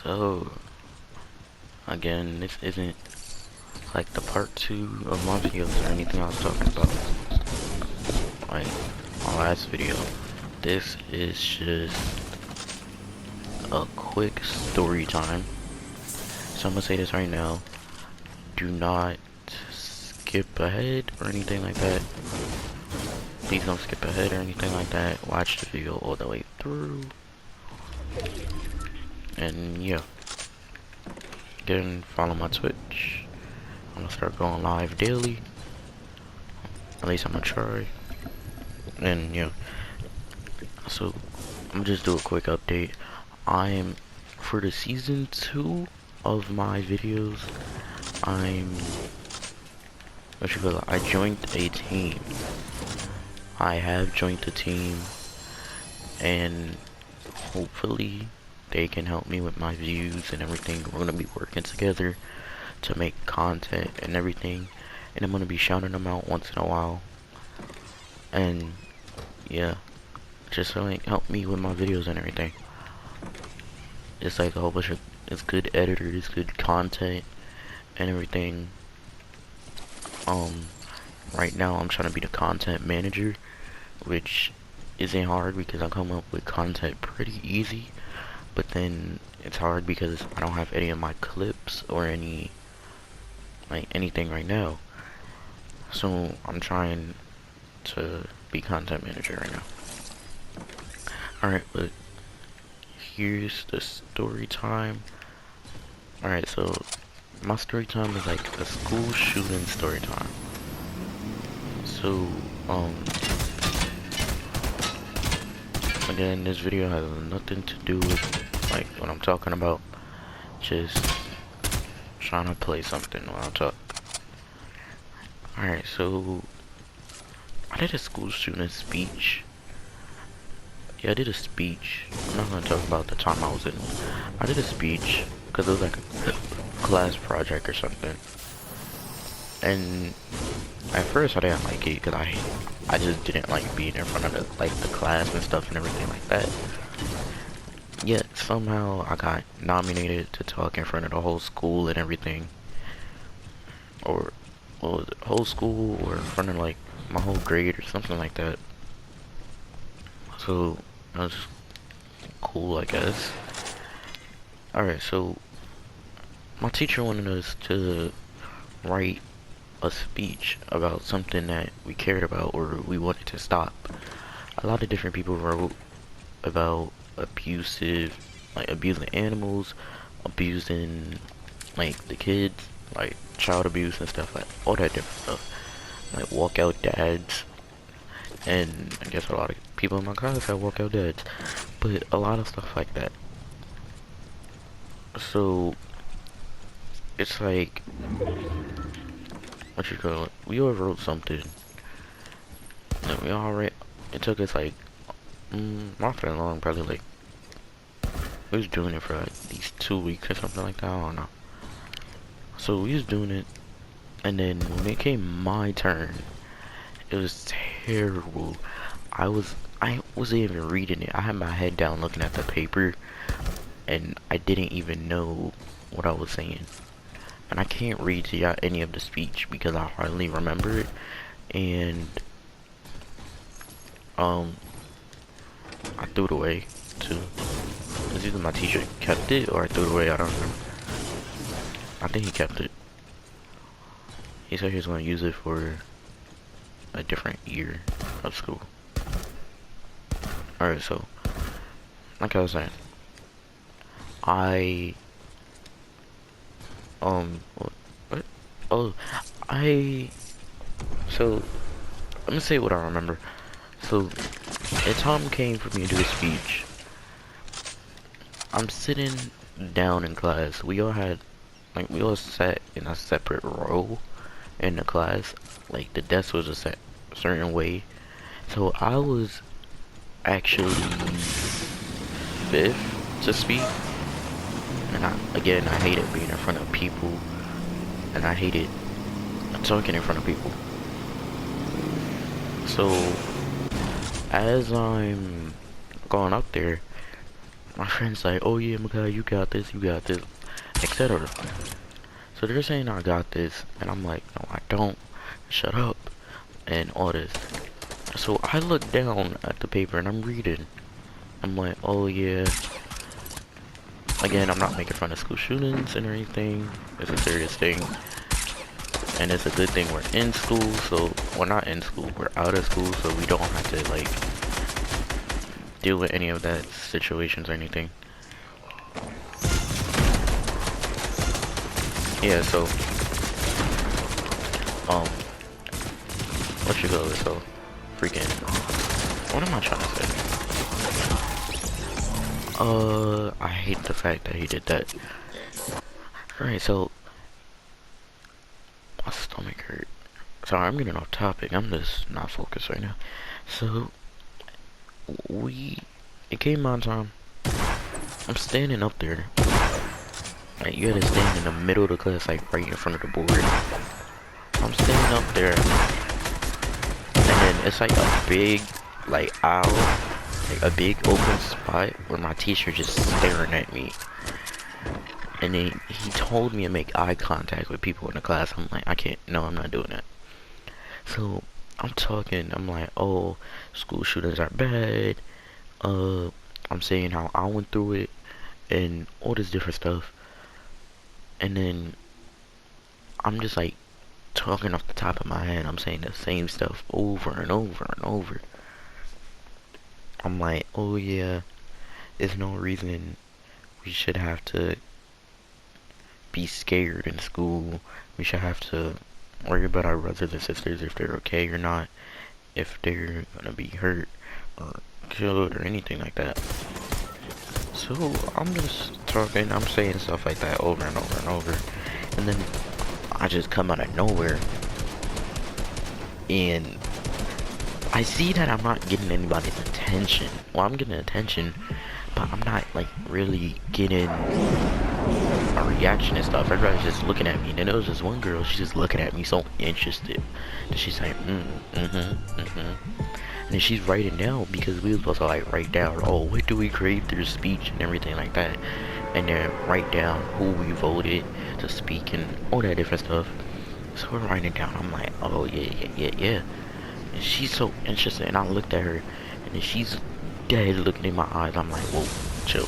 So, again, this isn't like the part 2 of my videos or anything I was talking about, like, my last video. This is just a quick story time. So I'm gonna say this right now. Do not skip ahead or anything like that. Please don't skip ahead or anything like that. Watch the video all the way through. And yeah. Again, follow my Twitch. I'm gonna start going live daily. At least I'm gonna try. And yeah. So I'm gonna just do a quick update. I'm for the season 2 of my videos. I joined a team. I have joined the team, and hopefully they can help me with my views and everything. We're gonna be working together to make content and everything, and I'm gonna be shouting them out once in a while. And yeah, just so like help me with my videos and everything. It's like a whole bunch of good editors, good content and everything. Right now I'm trying to be the content manager, which isn't hard because I come up with content pretty easy, but then it's hard because I don't have any of my clips or anything right now. So I'm trying to be content manager right now. Alright, but here's the story time. Alright, so my story time is like a school shooting story time. So, again, this video has nothing to do with like what I'm talking about. Just trying to play something while I talk. Alright, so I did a school shooting speech. Yeah, I did a speech. I'm not gonna talk about the time I was in. I did a speech because it was like a class project or something. And at first I didn't like it because I just didn't like being in front of the class and stuff and everything like that. Yet somehow I got nominated to talk in front of the whole school and everything. Or what was it, whole school, or in front of like my whole grade or something like that. So that was cool, I guess. Alright, so my teacher wanted us to write a speech about something that we cared about or we wanted to stop. A lot of different people wrote about abusing animals, abusing like the kids, like child abuse and stuff, like all that different stuff, like walkout dads. And I guess a lot of people in my class have walkout dads, but a lot of stuff like that. So it's like, what you call it, we all wrote something and we all read. It took us like not that long, probably like we was doing it for like these 2 weeks or something like that, I don't know. So we was doing it, and then when it came my turn, it was terrible. I wasn't even reading it. I had my head down looking at the paper, and I didn't even know what I was saying. And I can't read to y'all any of the speech because I hardly remember it. And I threw it away too. It's either my teacher kept it or I threw it away, I don't remember. I think he kept it. He said he was going to use it for a different year of school. Alright, so like I was saying, what? Oh, so let me say what I remember. So the time came for me to do a speech. I'm sitting down in class. We all sat in a separate row in the class. Like the desk was a certain way. So I was actually 5th to speak. And I hated being in front of people. And I hated talking in front of people. So as I'm going up there, my friend's like, oh yeah, Makai, you got this, etc. So they're saying I got this, and I'm like, no, I don't. Shut up, and all this. So I look down at the paper and I'm reading. I'm like, oh yeah. Again, I'm not making fun of school shootings and anything. It's a serious thing. And it's a good thing we're in school, so we're not in school, we're out of school, so we don't have to like deal with any of that situations or anything. Yeah, so what you call it, so freaking what am I trying to say? I hate the fact that he did that. Alright, so my stomach hurt. Sorry, I'm getting off topic. I'm just not focused right now. So it came on time. I'm standing up there. Like, you gotta stand in the middle of the class, like right in front of the board. I'm standing up there, and then it's like a big, like aisle, like a big open spot where my teacher just staring at me. And then he told me to make eye contact with people in the class. I'm like, I can't, no, I'm not doing that. So I'm talking, I'm like, oh, school shootings are bad. I'm saying how I went through it and all this different stuff. And then I'm just like talking off the top of my head. I'm saying the same stuff over and over and over. I'm like, oh yeah, there's no reason we should have to be scared in school. We should have to worry about our brothers and sisters, if they're okay or not, if they're gonna be hurt or killed or anything like that. So I'm just talking, I'm saying stuff like that over and over and over, and then I just come out of nowhere and I see that I'm not getting anybody's attention. Well, I'm getting attention, but I'm not like really getting a reaction and stuff. Everybody's just looking at me, and then there was this one girl, she's just looking at me so interested. And she's like, and then she's writing down, because we was supposed to like write down, oh, what do we create through speech and everything like that. And then write down who we voted to speak and all that different stuff. So we're writing it down. I'm like, oh yeah. And she's so interested, and I looked at her, and then she's dead looking in my eyes. I'm like, whoa, chill.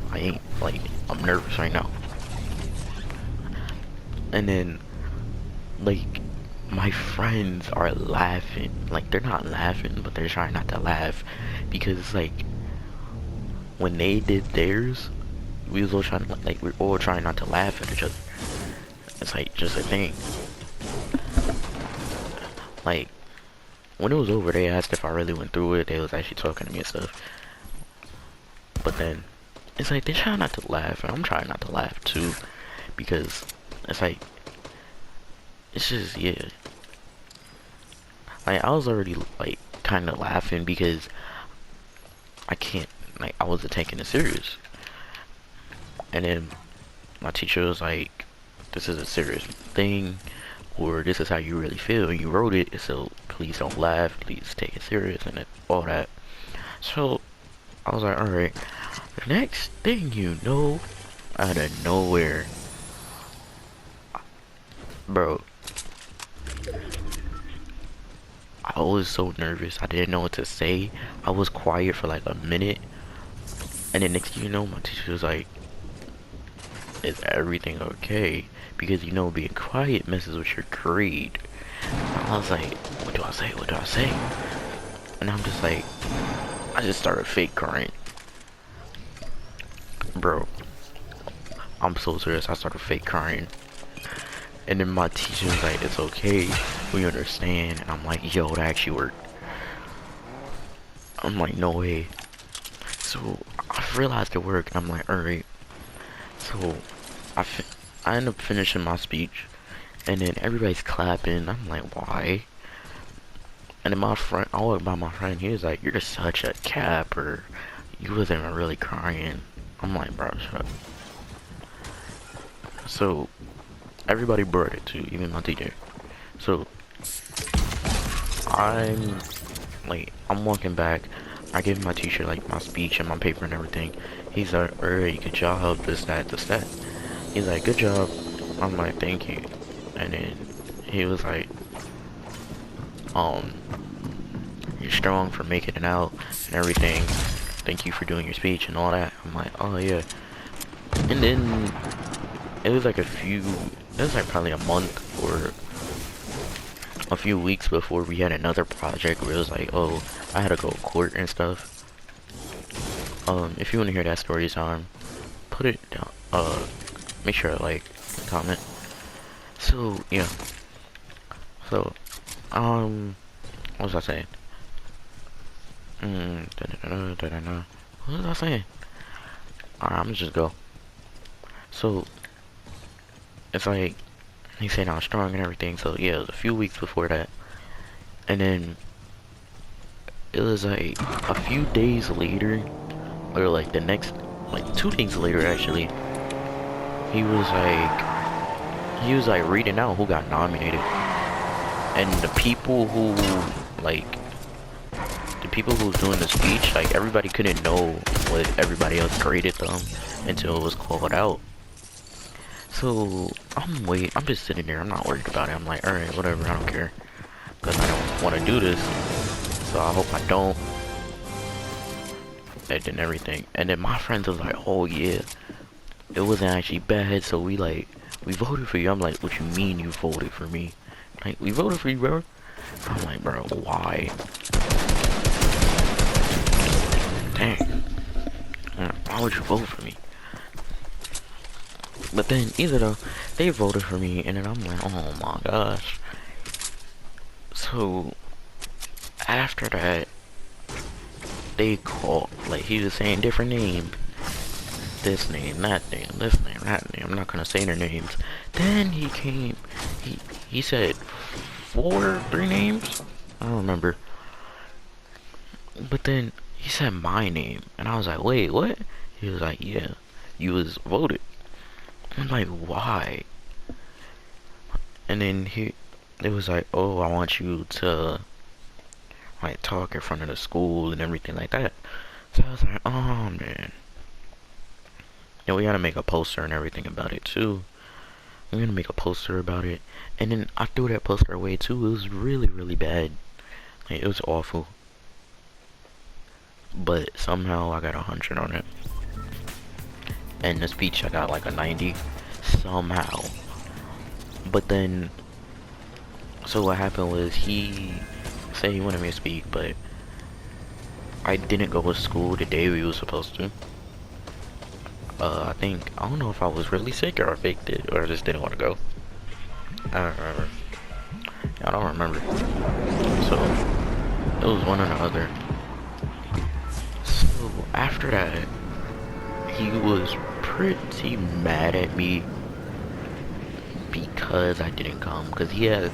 I ain't, like, I'm nervous right now. And then, like, my friends are laughing. Like, they're not laughing, but they're trying not to laugh. Because, like, when they did theirs, we was all trying to, like, we're all trying not to laugh at each other. It's, like, just a thing. Like, when it was over, they asked if I really went through it. They was actually talking to me and stuff. But then, it's like, they're trying not to laugh, and I'm trying not to laugh too, because it's like, it's just, yeah. Like, I was already, like, kind of laughing because I can't, like, I wasn't taking it serious. And then my teacher was like, this is a serious thing, or this is how you really feel, and you wrote it, so please don't laugh, please take it serious, and all that. So I was like, alright. The next thing you know, out of nowhere, bro, I was so nervous, I didn't know what to say. I was quiet for like a minute, and then next thing you know, my teacher was like, is everything okay? Because, you know, being quiet messes with your grade. And I was like, what do I say? And I'm just like, I just started fake crying. Bro, I'm so serious, I started fake crying. And then my teacher was like, it's okay, we understand. And I'm like, yo, that actually worked. I'm like, no way. So I realized it worked, and I'm like, alright. So I end up finishing my speech, and then everybody's clapping. I'm like, why? And then my friend, I walked by my friend, he was like, you're such a capper, you wasn't even really crying. I'm like, bro, shut up. So everybody brought it too, even my teacher. So I'm walking back, I gave him my t-shirt, like my speech and my paper and everything. He's like, alright, good job, this, that, this, that. He's like, good job. I'm like, thank you. And then he was like, you're strong for making it out and everything. Thank you for doing your speech and all that. I'm like, oh yeah. And then it was like probably a month or a few weeks before we had another project where it was like, oh, I had to go to court and stuff. If you want to hear that story time, put it down, make sure to like, comment. So, yeah. So, what was I saying? What was I saying? Alright, I'm gonna just go. So, it's like, he said I was strong and everything, so yeah, it was a few weeks before that. And then, it was like, a few days later, or like the next, like 2 days later actually, he was like reading out who got nominated. And the people who was doing the speech, like everybody couldn't know what everybody else graded them until it was called out. So I'm just sitting there, I'm not worried about it. I'm like, alright, whatever, I don't care. Cause I don't wanna do this. So I hope I don't. And then everything. And then my friends was like, oh yeah, it wasn't actually bad, so we voted for you. I'm like, what you mean you voted for me? Like, we voted for you, bro. I'm like, bro, why? Dang. Why would you vote for me? But then, either though, they voted for me, and then I'm like, oh my gosh. So, after that, they called, like, he was saying different names. This name, that name, this name, that name. I'm not gonna say their names. Then he came, he said 3 names? I don't remember. But then he said my name, and I was like, wait, what? He was like, yeah, you was voted. I'm like, why? And then it was like, oh, I want you to like talk in front of the school and everything like that. So I was like, oh man. And we gotta make a poster and everything about it too. I'm gonna make a poster about it. And then I threw that poster away too. It was really, really bad. Like, it was awful. But somehow I got 100 on it. And the speech I got like a 90. Somehow. But then, so what happened was he said he wanted me to speak, but I didn't go to school the day we were supposed to. I don't know if I was really sick or I faked it or I just didn't want to go. I don't remember. I don't remember. So, it was one or the other. So, after that, he was pretty mad at me because I didn't come. Because he has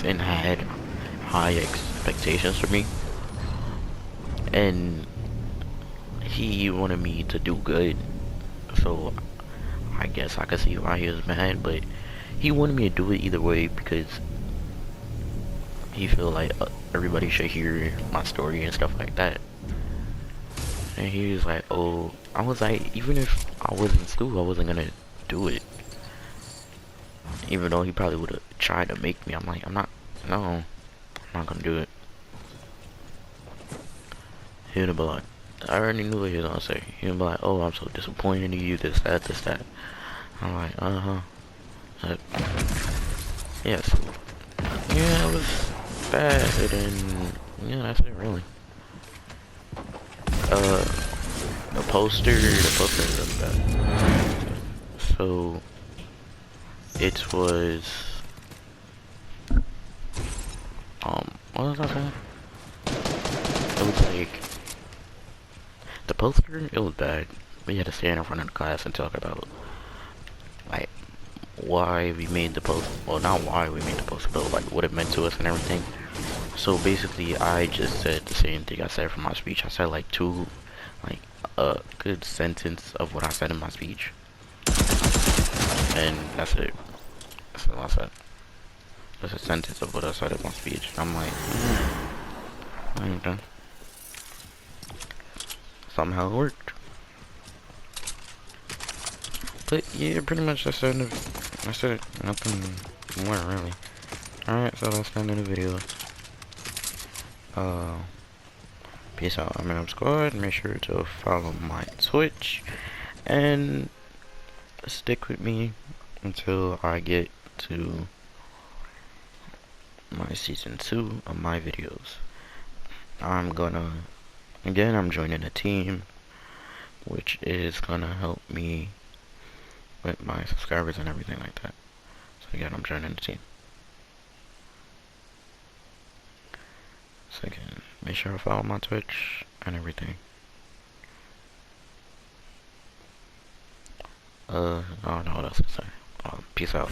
and had high expectations for me. And he wanted me to do good, so I guess I could see why he was mad, but he wanted me to do it either way because he feel like everybody should hear my story and stuff like that. And he was like, oh, I was like, even if I was in school, I wasn't gonna do it. Even though he probably would have tried to make me. I'm like, I'm not gonna do it. He would have been like, I already knew what he was gonna say. He would be like, oh, I'm so disappointed in you, this, that, this, that. I'm like, yes. Yeah, it was bad, and yeah, that's it, really. The poster is bad. So, it was, what was I saying? It was like, the poster, it was bad. We had to stand in front of the class and talk about, like, why we made the post. Well, not why we made the poster, but like what it meant to us and everything. So basically, I just said the same thing I said from my speech. I said like a good sentence of what I said in my speech, and that's it. That's all I said. Just a sentence of what I said in my speech. I'm like, And somehow it worked. But yeah, pretty much that's it. That's it. Nothing more really. Alright, so that's the end of the video. Peace out, I'm Squad. Make sure to follow my Twitch and stick with me until I get to my season 2 of my videos. I'm joining a team which is gonna help me with my subscribers and everything like that. So again, I'm joining the team. So again, make sure to follow my Twitch and everything. I don't know what else to say. Peace out.